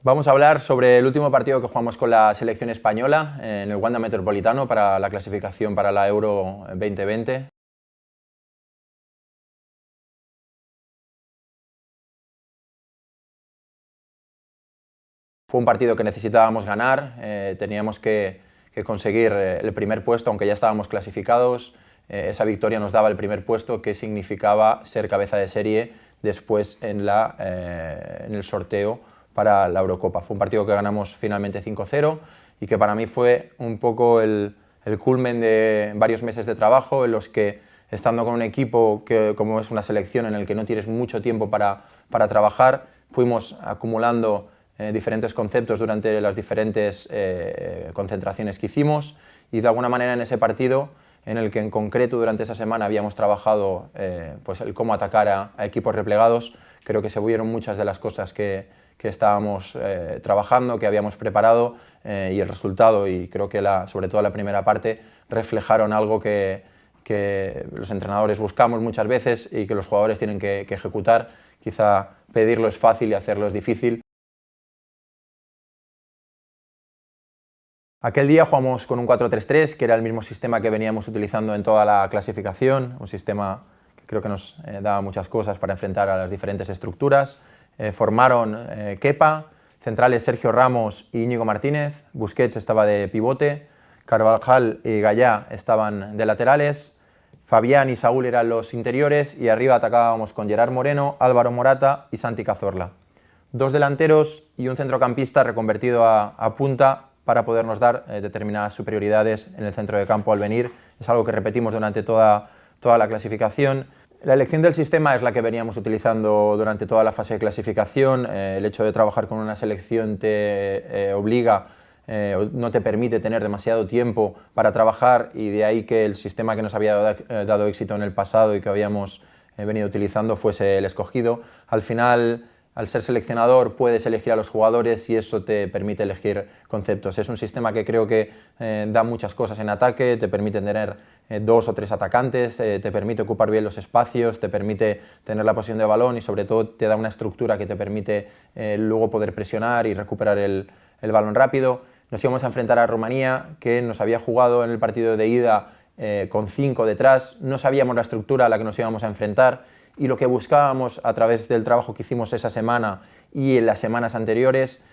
Vamos a hablar sobre el último partido que jugamos con la selección española en el Wanda Metropolitano para la clasificación para la Euro 2020. Fue un partido que necesitábamos ganar, teníamos que conseguir el primer puesto, aunque ya estábamos clasificados. Esa victoria nos daba el primer puesto, que significaba ser cabeza de serie después en el sorteo para la Eurocopa. Fue un partido que ganamos finalmente 5-0 y que para mí fue un poco el culmen de varios meses de trabajo en los que, estando con un equipo que, como es una selección en el que no tienes mucho tiempo para trabajar, fuimos acumulando diferentes conceptos durante las diferentes concentraciones que hicimos, y de alguna manera en ese partido, en el que en concreto durante esa semana habíamos trabajado pues el cómo atacar a equipos replegados, creo que se vieron muchas de las cosas que estábamos trabajando, que habíamos preparado, y el resultado, y creo que sobre todo la primera parte, reflejaron algo que los entrenadores buscamos muchas veces y que los jugadores tienen que ejecutar. Quizá pedirlo es fácil y hacerlo es difícil. Aquel día jugamos con un 4-3-3, que era el mismo sistema que veníamos utilizando en toda la clasificación, un sistema que creo que nos daba muchas cosas para enfrentar a las diferentes estructuras. Formaron Kepa, centrales Sergio Ramos y Íñigo Martínez, Busquets estaba de pivote, Carvajal y Gallá estaban de laterales, Fabián y Saúl eran los interiores, y arriba atacábamos con Gerard Moreno, Álvaro Morata y Santi Cazorla. Dos delanteros y un centrocampista reconvertido a punta para podernos dar determinadas superioridades en el centro de campo al venir. Es algo que repetimos durante toda la clasificación. La elección del sistema es la que veníamos utilizando durante toda la fase de clasificación. El hecho de trabajar con una selección te obliga, no te permite tener demasiado tiempo para trabajar, y de ahí que el sistema que nos había dado éxito en el pasado y que habíamos venido utilizando fuese el escogido. Al final, al ser seleccionador, puedes elegir a los jugadores y eso te permite elegir conceptos. Es un sistema que creo que da muchas cosas en ataque, te permite tener 2 o 3 atacantes, te permite ocupar bien los espacios, te permite tener la posesión de balón y sobre todo te da una estructura que te permite luego poder presionar y recuperar el balón rápido. Nos íbamos a enfrentar a Rumanía, que nos había jugado en el partido de ida con 5 detrás. No sabíamos la estructura a la que nos íbamos a enfrentar, y lo que buscábamos a través del trabajo que hicimos esa semana y en las semanas anteriores,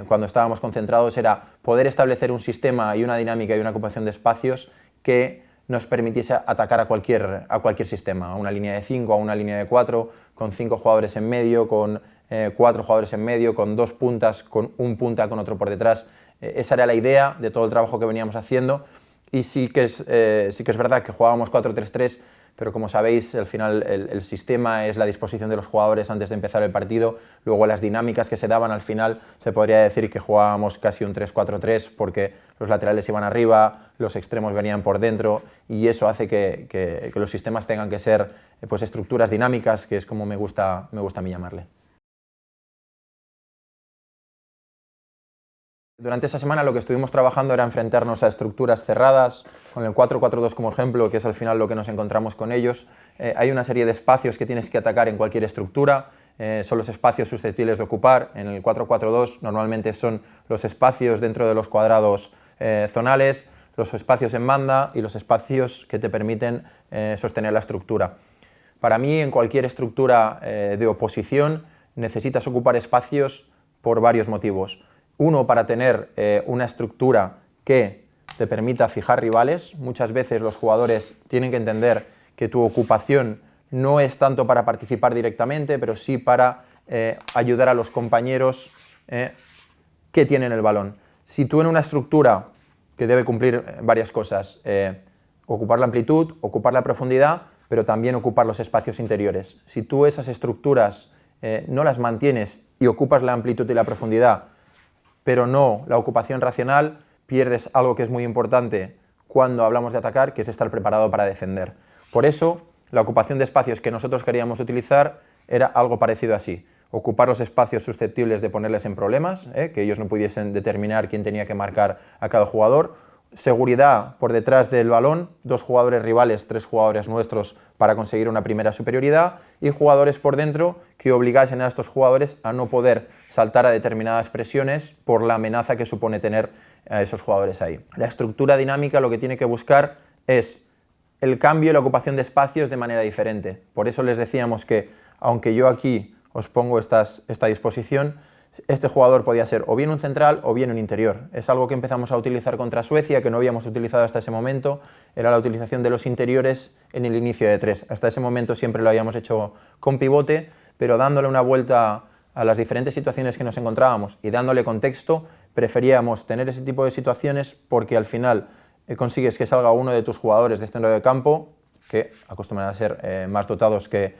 cuando estábamos concentrados, era poder establecer un sistema y una dinámica y una ocupación de espacios que nos permitiese atacar a cualquier sistema, a una línea de 5, a una línea de 4, con 5 jugadores en medio, con 4 jugadores en medio, con 2 puntas, con un punta con otro por detrás. Esa era la idea de todo el trabajo que veníamos haciendo, y sí que es verdad que jugábamos 4-3-3, pero como sabéis, al final el sistema es la disposición de los jugadores antes de empezar el partido. Luego las dinámicas que se daban al final, se podría decir que jugábamos casi un 3-4-3, porque los laterales iban arriba, los extremos venían por dentro, y eso hace que los sistemas tengan que ser pues estructuras dinámicas, que es como me gusta a mí llamarle. Durante esa semana lo que estuvimos trabajando era enfrentarnos a estructuras cerradas, con el 4-4-2 como ejemplo, que es al final lo que nos encontramos con ellos. Hay una serie de espacios que tienes que atacar en cualquier estructura, son los espacios susceptibles de ocupar. En el 4-4-2 normalmente son los espacios dentro de los cuadrados zonales, los espacios en banda y los espacios que te permiten sostener la estructura. Para mí, en cualquier estructura de oposición necesitas ocupar espacios por varios motivos. Uno, para tener una estructura que te permita fijar rivales. Muchas veces los jugadores tienen que entender que tu ocupación no es tanto para participar directamente, pero sí para ayudar a los compañeros que tienen el balón. Si tú en una estructura que debe cumplir varias cosas, ocupar la amplitud, ocupar la profundidad, pero también ocupar los espacios interiores. Si tú esas estructuras no las mantienes y ocupas la amplitud y la profundidad, pero no la ocupación racional, pierdes algo que es muy importante cuando hablamos de atacar, que es estar preparado para defender. Por eso, la ocupación de espacios que nosotros queríamos utilizar era algo parecido así: ocupar los espacios susceptibles de ponerles en problemas, que ellos no pudiesen determinar quién tenía que marcar a cada jugador, seguridad por detrás del balón, 2 jugadores rivales, 3 jugadores nuestros para conseguir una primera superioridad, y jugadores por dentro que obligasen a estos jugadores a no poder saltar a determinadas presiones por la amenaza que supone tener a esos jugadores ahí. La estructura dinámica lo que tiene que buscar es el cambio y la ocupación de espacios de manera diferente. Por eso les decíamos que, aunque yo aquí os pongo esta disposición, este jugador podía ser o bien un central o bien un interior. Es algo que empezamos a utilizar contra Suecia, que no habíamos utilizado hasta ese momento, era la utilización de los interiores en el inicio de 3. Hasta ese momento siempre lo habíamos hecho con pivote, pero dándole una vuelta a las diferentes situaciones que nos encontrábamos y dándole contexto, preferíamos tener ese tipo de situaciones porque al final consigues que salga uno de tus jugadores de centro de campo, que acostumbran a ser más dotados que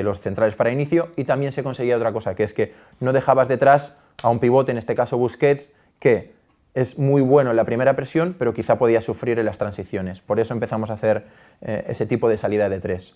los centrales para inicio, y también se conseguía otra cosa, que es que no dejabas detrás a un pivote, en este caso Busquets, que es muy bueno en la primera presión, pero quizá podía sufrir en las transiciones. Por eso empezamos a hacer ese tipo de salida de 3.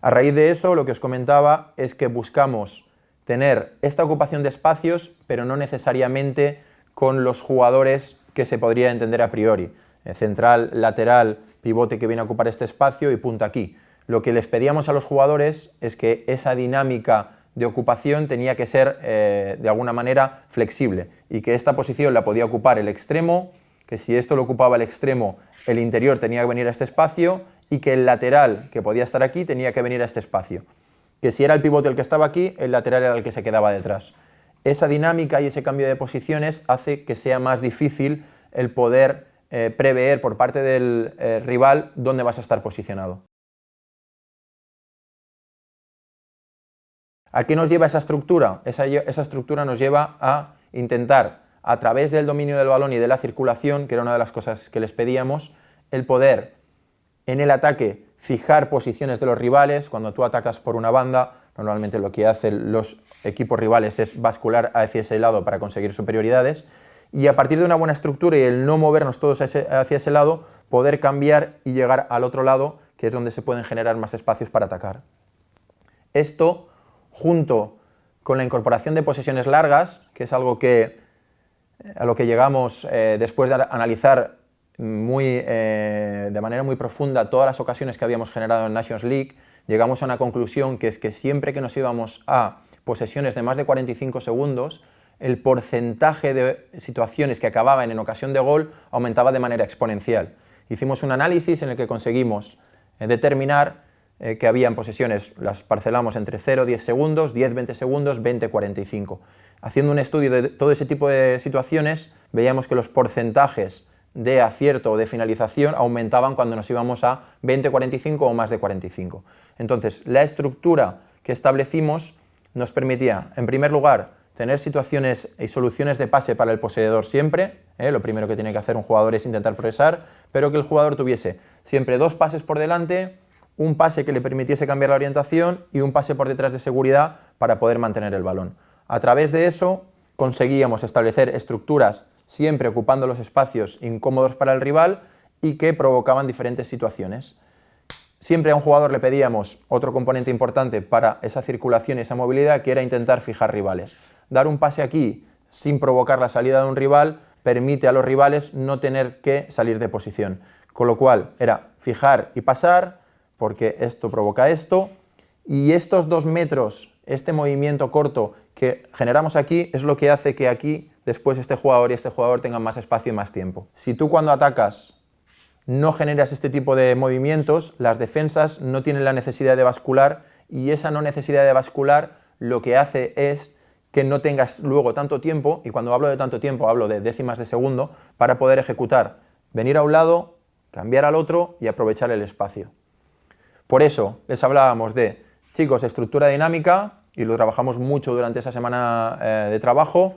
A raíz de eso, lo que os comentaba es que buscamos tener esta ocupación de espacios, pero no necesariamente con los jugadores que se podría entender a priori. Central, lateral, pivote que viene a ocupar este espacio y punta aquí. Lo que les pedíamos a los jugadores es que esa dinámica de ocupación tenía que ser de alguna manera flexible y que esta posición la podía ocupar el extremo, que si esto lo ocupaba el extremo, el interior tenía que venir a este espacio y que el lateral, que podía estar aquí, tenía que venir a este espacio. Que si era el pivote el que estaba aquí, el lateral era el que se quedaba detrás. Esa dinámica y ese cambio de posiciones hace que sea más difícil el poder prever por parte del rival dónde vas a estar posicionado. ¿A qué nos lleva esa estructura? Esa estructura nos lleva a intentar, a través del dominio del balón y de la circulación, que era una de las cosas que les pedíamos, el poder en el ataque fijar posiciones de los rivales. Cuando tú atacas por una banda, normalmente lo que hacen los equipos rivales es bascular hacia ese lado para conseguir superioridades, y a partir de una buena estructura y el no movernos todos hacia ese lado, poder cambiar y llegar al otro lado, que es donde se pueden generar más espacios para atacar. Esto, junto con la incorporación de posesiones largas, que es algo a lo que llegamos después de analizar de manera muy profunda todas las ocasiones que habíamos generado en Nations League, llegamos a una conclusión, que es que siempre que nos íbamos a posesiones de más de 45 segundos, el porcentaje de situaciones que acababan en ocasión de gol aumentaba de manera exponencial. Hicimos un análisis en el que conseguimos determinar que habían posesiones, las parcelamos entre 0-10 segundos, 10-20 segundos, 20-45. Haciendo un estudio de todo ese tipo de situaciones, veíamos que los porcentajes de acierto o de finalización aumentaban cuando nos íbamos a 20-45 o más de 45. Entonces, la estructura que establecimos nos permitía, en primer lugar, tener situaciones y soluciones de pase para el poseedor siempre. Lo primero que tiene que hacer un jugador es intentar progresar, pero que el jugador tuviese siempre 2 pases por delante, un pase que le permitiese cambiar la orientación y un pase por detrás de seguridad para poder mantener el balón. A través de eso conseguíamos establecer estructuras siempre ocupando los espacios incómodos para el rival y que provocaban diferentes situaciones. Siempre a un jugador le pedíamos otro componente importante para esa circulación y esa movilidad, que era intentar fijar rivales. Dar un pase aquí sin provocar la salida de un rival permite a los rivales no tener que salir de posición. Con lo cual era fijar y pasar, porque esto provoca esto, y estos 2 metros, este movimiento corto que generamos aquí, es lo que hace que aquí después este jugador y este jugador tengan más espacio y más tiempo. Si tú cuando atacas no generas este tipo de movimientos, las defensas no tienen la necesidad de bascular, y esa no necesidad de bascular lo que hace es que no tengas luego tanto tiempo, y cuando hablo de tanto tiempo hablo de décimas de segundo, para poder ejecutar, venir a un lado, cambiar al otro y aprovechar el espacio. Por eso les hablábamos de, chicos, estructura dinámica, y lo trabajamos mucho durante esa semana de trabajo,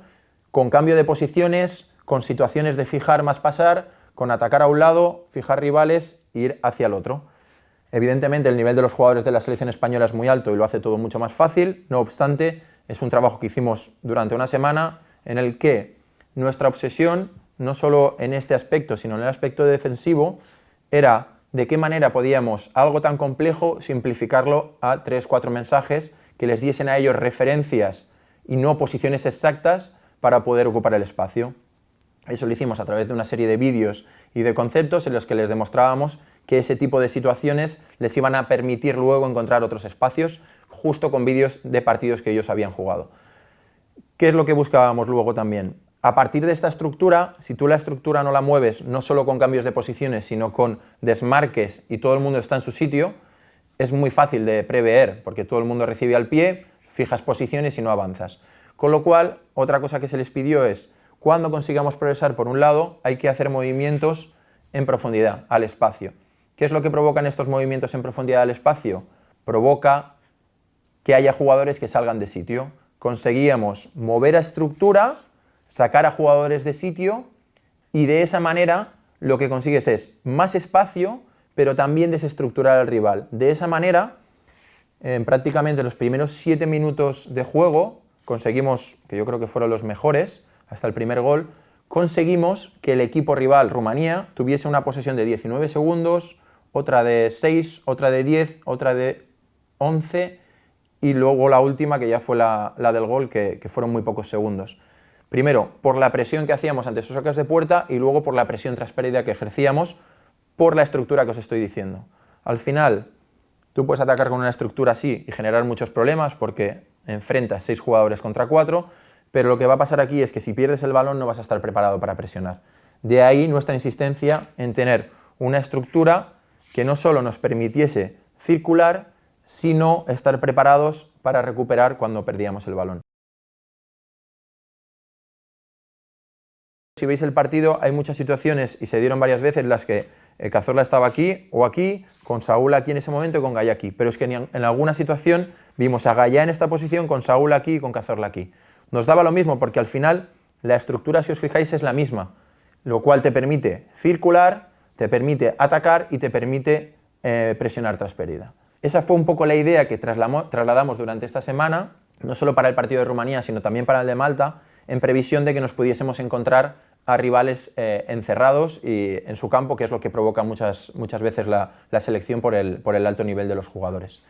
con cambio de posiciones, con situaciones de fijar más pasar, con atacar a un lado, fijar rivales e ir hacia el otro. Evidentemente el nivel de los jugadores de la selección española es muy alto y lo hace todo mucho más fácil. No obstante, es un trabajo que hicimos durante una semana en el que nuestra obsesión, no solo en este aspecto, sino en el aspecto defensivo, era de qué manera podíamos algo tan complejo simplificarlo a 3-4 mensajes que les diesen a ellos referencias y no posiciones exactas para poder ocupar el espacio. Eso lo hicimos a través de una serie de vídeos y de conceptos en los que les demostrábamos que ese tipo de situaciones les iban a permitir luego encontrar otros espacios, justo con vídeos de partidos que ellos habían jugado. ¿Qué es lo que buscábamos luego también? A partir de esta estructura, si tú la estructura no la mueves no solo con cambios de posiciones, sino con desmarques y todo el mundo está en su sitio, es muy fácil de prever, porque todo el mundo recibe al pie, fijas posiciones y no avanzas. Con lo cual, otra cosa que se les pidió es, cuando consigamos progresar por un lado, hay que hacer movimientos en profundidad, al espacio. ¿Qué es lo que provocan estos movimientos en profundidad al espacio? Provoca que haya jugadores que salgan de sitio. Conseguíamos mover a estructura, sacar a jugadores de sitio y de esa manera lo que consigues es más espacio, pero también desestructurar al rival. De esa manera, en prácticamente los primeros 7 minutos de juego, conseguimos, que yo creo que fueron los mejores, hasta el primer gol, conseguimos que el equipo rival, Rumanía, tuviese una posesión de 19 segundos, otra de 6, otra de 10, otra de 11 y luego la última, que ya fue la del gol, que fueron muy pocos segundos. Primero, por la presión que hacíamos ante sus saques de puerta y luego por la presión tras pérdida que ejercíamos por la estructura que os estoy diciendo. Al final, tú puedes atacar con una estructura así y generar muchos problemas porque enfrentas 6 jugadores contra 4, pero lo que va a pasar aquí es que si pierdes el balón no vas a estar preparado para presionar. De ahí nuestra insistencia en tener una estructura que no solo nos permitiese circular, sino estar preparados para recuperar cuando perdíamos el balón. Si veis el partido, hay muchas situaciones, y se dieron varias veces, en las que Cazorla estaba aquí o aquí, con Saúl aquí en ese momento y con Gaya aquí. Pero es que en alguna situación vimos a Gaya en esta posición, con Saúl aquí y con Cazorla aquí. Nos daba lo mismo porque al final la estructura, si os fijáis, es la misma, lo cual te permite circular, te permite atacar y te permite presionar tras pérdida. Esa fue un poco la idea que trasladamos durante esta semana, no solo para el partido de Rumanía, sino también para el de Malta, en previsión de que nos pudiésemos encontrar a rivales encerrados y en su campo, que es lo que provoca muchas veces la selección por el alto nivel de los jugadores.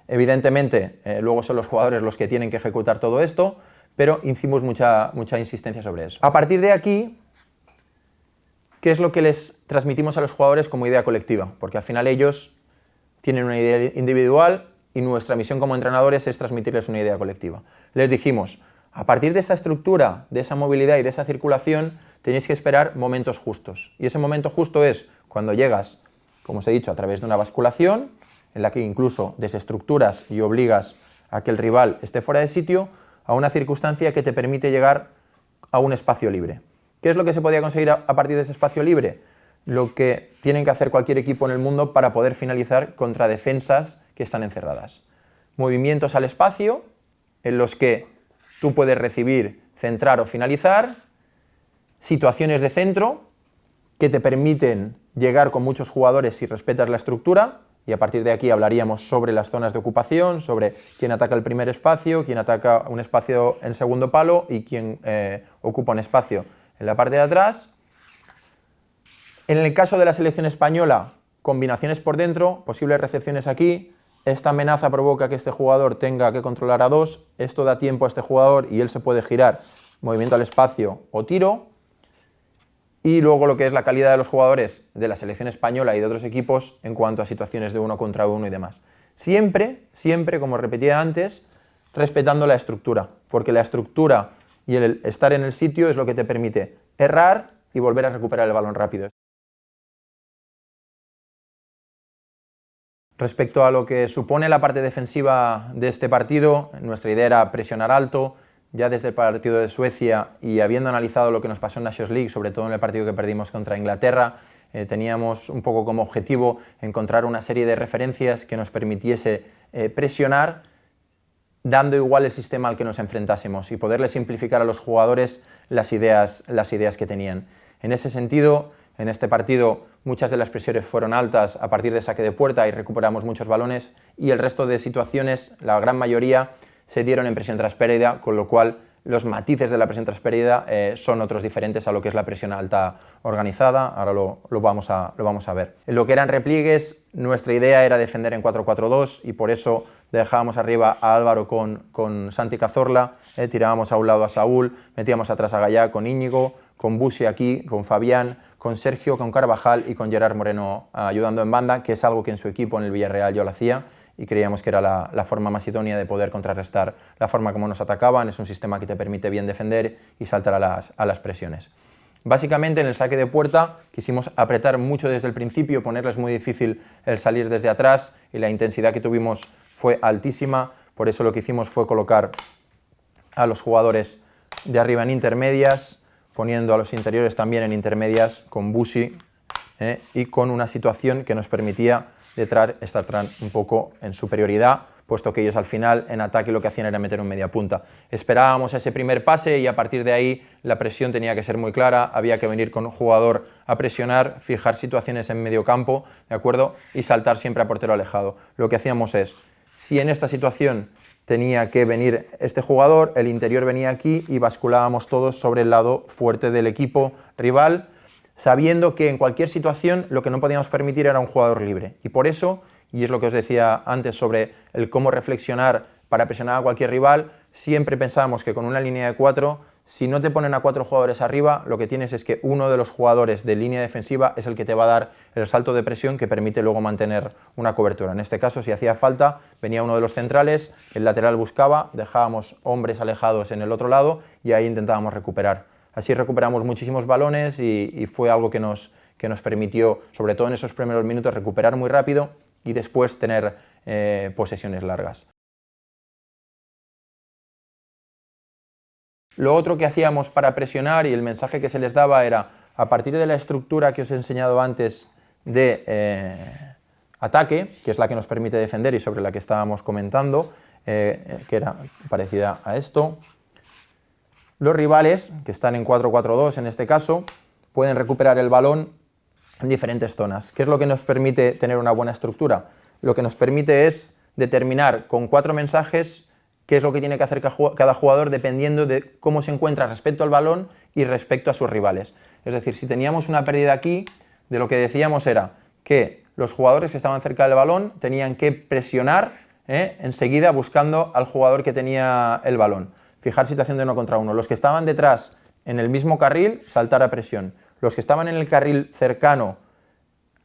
Evidentemente, luego son los jugadores los que tienen que ejecutar todo esto, pero hicimos mucha insistencia sobre eso. A partir de aquí, ¿qué es lo que les transmitimos a los jugadores como idea colectiva? Porque al final ellos tienen una idea individual y nuestra misión como entrenadores es transmitirles una idea colectiva. Les dijimos, a partir de esta estructura, de esa movilidad y de esa circulación, tenéis que esperar momentos justos. Y ese momento justo es cuando llegas, como os he dicho, a través de una basculación, en la que incluso desestructuras y obligas a que el rival esté fuera de sitio, a una circunstancia que te permite llegar a un espacio libre. ¿Qué es lo que se podía conseguir a partir de ese espacio libre? Lo que tienen que hacer cualquier equipo en el mundo para poder finalizar contra defensas que están encerradas. Movimientos al espacio, en los que tú puedes recibir, centrar o finalizar, situaciones de centro que te permiten llegar con muchos jugadores si respetas la estructura, y a partir de aquí hablaríamos sobre las zonas de ocupación, sobre quién ataca el primer espacio, quién ataca un espacio en segundo palo y quién ocupa un espacio en la parte de atrás. En el caso de la selección española, combinaciones por dentro, posibles recepciones aquí. Esta amenaza provoca que este jugador tenga que controlar a 2, esto da tiempo a este jugador y él se puede girar, movimiento al espacio o tiro. Y luego lo que es la calidad de los jugadores de la selección española y de otros equipos en cuanto a situaciones de 1 contra 1 y demás. Siempre, como repetía antes, respetando la estructura, porque la estructura y el estar en el sitio es lo que te permite errar y volver a recuperar el balón rápido. Respecto a lo que supone la parte defensiva de este partido, nuestra idea era presionar alto. Ya desde el partido de Suecia y habiendo analizado lo que nos pasó en Nations League, sobre todo en el partido que perdimos contra Inglaterra, teníamos un poco como objetivo encontrar una serie de referencias que nos permitiese presionar, dando igual el sistema al que nos enfrentásemos y poderle simplificar a los jugadores las ideas que tenían. En ese sentido, en este partido muchas de las presiones fueron altas a partir de saque de puerta y recuperamos muchos balones, y el resto de situaciones, la gran mayoría, se dieron en presión tras pérdida, con lo cual los matices de la presión tras pérdida son otros diferentes a lo que es la presión alta organizada. Ahora lo vamos a ver. En lo que eran repliegues, nuestra idea era defender en 4-4-2 y por eso dejábamos arriba a Álvaro con Santi Cazorla, tirábamos a un lado a Saúl, metíamos atrás a Gaya con Íñigo, con Busi aquí, con Fabián, con Sergio, con Carvajal y con Gerard Moreno ayudando en banda, que es algo que en su equipo en el Villarreal yo lo hacía y creíamos que era la forma más idónea de poder contrarrestar la forma como nos atacaban. Es un sistema que te permite bien defender y saltar a las presiones. Básicamente en el saque de puerta quisimos apretar mucho desde el principio, ponerles muy difícil el salir desde atrás y la intensidad que tuvimos fue altísima, por eso lo que hicimos fue colocar a los jugadores de arriba en intermedias, poniendo a los interiores también en intermedias con Busi y con una situación que nos permitía estar un poco en superioridad, puesto que ellos al final en ataque lo que hacían era meter un media punta. Esperábamos ese primer pase y a partir de ahí la presión tenía que ser muy clara, había que venir con un jugador a presionar, fijar situaciones en medio campo, ¿de acuerdo? Y saltar siempre a portero alejado. Lo que hacíamos es, si en esta situación tenía que venir este jugador, el interior venía aquí y basculábamos todos sobre el lado fuerte del equipo rival, sabiendo que en cualquier situación lo que no podíamos permitir era un jugador libre. Y por eso, y es lo que os decía antes sobre el cómo reflexionar para presionar a cualquier rival, siempre pensábamos que con una línea de 4, si no te ponen a 4 jugadores arriba, lo que tienes es que uno de los jugadores de línea defensiva es el que te va a dar el salto de presión que permite luego mantener una cobertura. En este caso, si hacía falta, venía uno de los centrales, el lateral buscaba, dejábamos hombres alejados en el otro lado y ahí intentábamos recuperar. Así recuperamos muchísimos balones y fue algo que nos permitió, sobre todo en esos primeros minutos, recuperar muy rápido y después tener posesiones largas. Lo otro que hacíamos para presionar y el mensaje que se les daba era, a partir de la estructura que os he enseñado antes de ataque, que es la que nos permite defender y sobre la que estábamos comentando, que era parecida a esto, los rivales, que están en 4-4-2 en este caso, pueden recuperar el balón en diferentes zonas. ¿Qué es lo que nos permite tener una buena estructura? Lo que nos permite es determinar con 4 mensajes qué es lo que tiene que hacer cada jugador dependiendo de cómo se encuentra respecto al balón y respecto a sus rivales. Es decir, si teníamos una pérdida aquí, de lo que decíamos era que los jugadores que estaban cerca del balón tenían que presionar enseguida buscando al jugador que tenía el balón. Fijar situación de 1 contra 1. Los que estaban detrás en el mismo carril, saltar a presión. Los que estaban en el carril cercano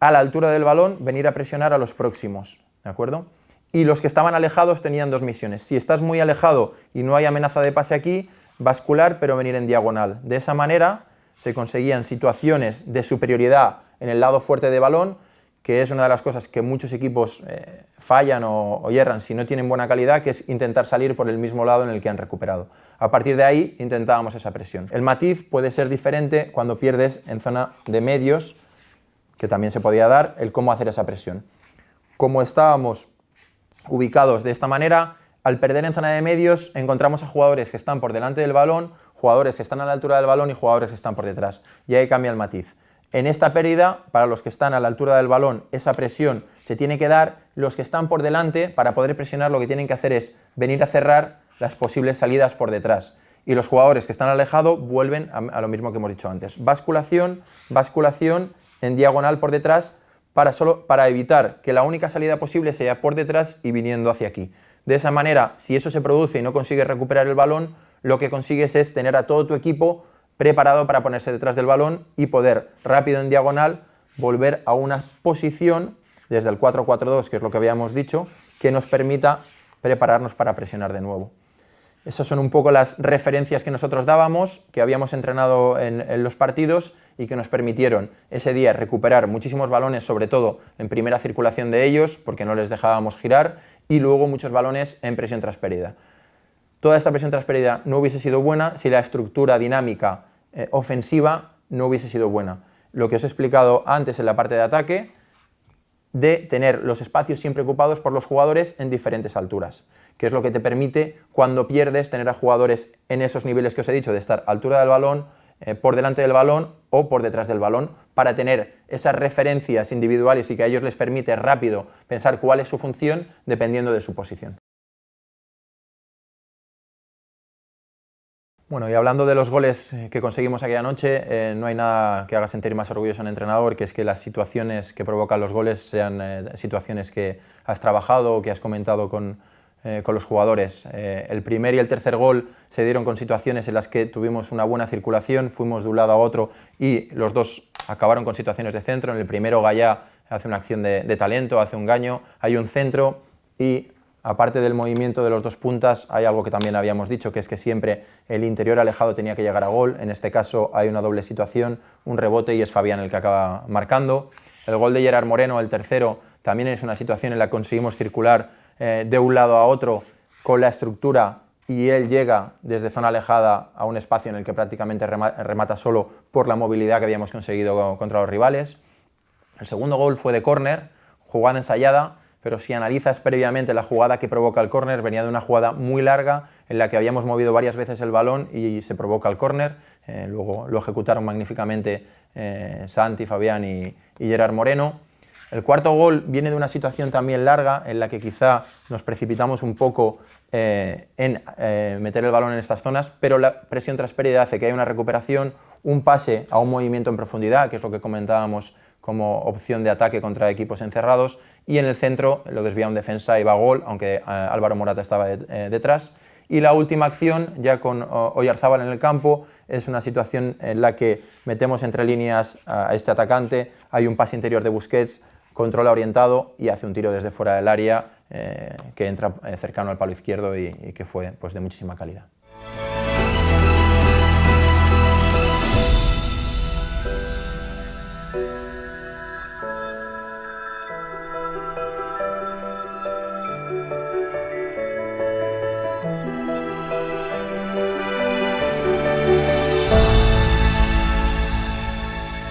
a la altura del balón, venir a presionar a los próximos, ¿de acuerdo? Y los que estaban alejados tenían 2 misiones. Si estás muy alejado y no hay amenaza de pase aquí, bascular pero venir en diagonal. De esa manera se conseguían situaciones de superioridad en el lado fuerte de balón, que es una de las cosas que muchos equipos fallan o hierran si no tienen buena calidad, que es intentar salir por el mismo lado en el que han recuperado. A partir de ahí intentábamos esa presión. El matiz puede ser diferente cuando pierdes en zona de medios, que también se podía dar, el cómo hacer esa presión. Como estábamos ubicados de esta manera, al perder en zona de medios encontramos a jugadores que están por delante del balón, jugadores que están a la altura del balón y jugadores que están por detrás. Y ahí cambia el matiz. En esta pérdida, para los que están a la altura del balón, esa presión se tiene que dar. Los que están por delante, para poder presionar, lo que tienen que hacer es venir a cerrar las posibles salidas por detrás. Y los jugadores que están alejados vuelven a lo mismo que hemos dicho antes. Basculación, basculación en diagonal por detrás para evitar que la única salida posible sea por detrás y viniendo hacia aquí. De esa manera, si eso se produce y no consigues recuperar el balón, lo que consigues es tener a todo tu equipo preparado para ponerse detrás del balón y poder rápido en diagonal volver a una posición desde el 4-4-2, que es lo que habíamos dicho, que nos permita prepararnos para presionar de nuevo. Esas son un poco las referencias que nosotros dábamos, que habíamos entrenado en los partidos y que nos permitieron ese día recuperar muchísimos balones, sobre todo en primera circulación de ellos, porque no les dejábamos girar, y luego muchos balones en presión tras pérdida. Toda esta presión tras pérdida no hubiese sido buena si la estructura dinámica ofensiva no hubiese sido buena. Lo que os he explicado antes en la parte de ataque, de tener los espacios siempre ocupados por los jugadores en diferentes alturas, que es lo que te permite, cuando pierdes, tener a jugadores en esos niveles que os he dicho, de estar a altura del balón, por delante del balón o por detrás del balón, para tener esas referencias individuales y que a ellos les permite rápido pensar cuál es su función dependiendo de su posición. Bueno, y hablando de los goles que conseguimos aquella noche, no hay nada que haga sentir más orgulloso a un entrenador, que es que las situaciones que provocan los goles sean situaciones que has trabajado o que has comentado con con los jugadores. El primer y el tercer gol se dieron con situaciones en las que tuvimos una buena circulación, fuimos de un lado a otro y los dos acabaron con situaciones de centro. En el primero Gallá hace una acción de talento, hace un gaño, hay un centro y aparte del movimiento de los dos puntas hay algo que también habíamos dicho, que es que siempre el interior alejado tenía que llegar a gol. En este caso hay una doble situación, un rebote y es Fabián el que acaba marcando. El gol de Gerard Moreno, el tercero, también es una situación en la que conseguimos circular de un lado a otro con la estructura y él llega desde zona alejada a un espacio en el que prácticamente remata solo por la movilidad que habíamos conseguido contra los rivales. El segundo gol fue de córner, jugada ensayada, pero si analizas previamente la jugada que provoca el córner, venía de una jugada muy larga en la que habíamos movido varias veces el balón y se provoca el córner. Luego lo ejecutaron magníficamente Santi, Fabián y Gerard Moreno. El cuarto gol viene de una situación también larga en la que quizá nos precipitamos un poco en meter el balón en estas zonas, pero la presión tras pérdida hace que haya una recuperación, un pase a un movimiento en profundidad, que es lo que comentábamos como opción de ataque contra equipos encerrados, y en el centro lo desvía un defensa y va a gol, aunque Álvaro Morata estaba detrás. Y la última acción, ya con Oyarzábal en el campo, es una situación en la que metemos entre líneas a este atacante, hay un pase interior de Busquets, controla orientado y hace un tiro desde fuera del área que entra cercano al palo izquierdo y que fue pues, de muchísima calidad.